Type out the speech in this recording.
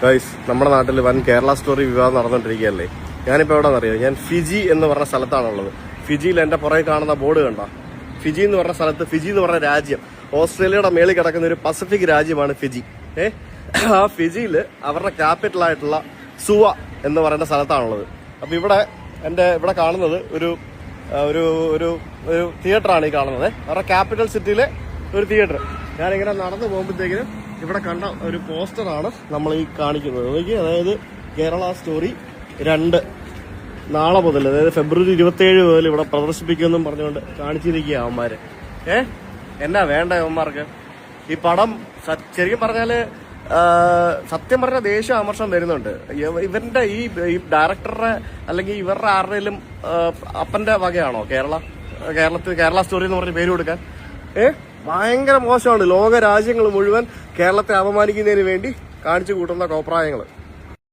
Guys, നമ്മുടെ നാട്ടിൽ വൻ കേരള സ്റ്റോറി വിവാദം നടന്നുകൊണ്ടിരിക്കുകയല്ലേ. ഞാനിപ്പോൾ എവിടെയെന്നറിയോ? ഞാൻ ഫിജി എന്ന് പറഞ്ഞ സ്ഥലത്താണുള്ളത്. ഫിജിയിൽ എൻ്റെ പുറകെ കാണുന്ന ബോർഡ് കണ്ട, ഫിജി എന്ന് പറഞ്ഞ സ്ഥലത്ത്, ഫിജി എന്ന് പറഞ്ഞ രാജ്യം ഓസ്ട്രേലിയയുടെ മേളിൽ കിടക്കുന്ന ഒരു പസഫിക് രാജ്യമാണ് ഫിജി. ആ ഫിജിയിൽ അവരുടെ ക്യാപിറ്റലായിട്ടുള്ള സുവ എന്ന് പറയുന്ന സ്ഥലത്താണുള്ളത്. അപ്പോൾ ഇവിടെ കാണുന്നത് ഒരു ഒരു ഒരു ഒരു തിയേറ്ററാണ് ഈ കാണുന്നത്. അവരുടെ ക്യാപിറ്റൽ സിറ്റിയിലെ ഒരു തിയേറ്റർ. ഞാനിങ്ങനെ നടന്നു പോകുമ്പോഴത്തേക്കിനും ഇവിടെ കണ്ട ഒരു പോസ്റ്ററാണ് നമ്മൾ ഈ കാണിക്കുന്നത്. അതായത് കേരള സ്റ്റോറി 2 നാളെ മുതൽ, അതായത് ഫെബ്രുവരി 27 മുതൽ ഇവിടെ പ്രദർശിപ്പിക്കുമെന്നും പറഞ്ഞുകൊണ്ട് കാണിച്ചിരിക്കുക അവന്മാര്. എന്നാ വേണ്ട അവന്മാർക്ക് ഈ പടം? ശരിക്കും പറഞ്ഞാല് സത്യം പറഞ്ഞ ദേശീയ ആമർഷം വരുന്നുണ്ട്. ഇവരുടെ ഈ ഡയറക്ടറുടെ അല്ലെങ്കിൽ ഇവരുടെ ആരുടെയും അപ്പന്റെ വകയാണോ കേരള സ്റ്റോറി എന്ന് പറഞ്ഞ് പേര് കൊടുക്കാൻ? ഭയങ്കര മോശമാണ്. ലോക രാജ്യങ്ങൾ മുഴുവൻ കേരളത്തെ അപമാനിക്കുന്നതിന് വേണ്ടി കാണിച്ചു കൂട്ടുന്ന കോപ്രായങ്ങൾ.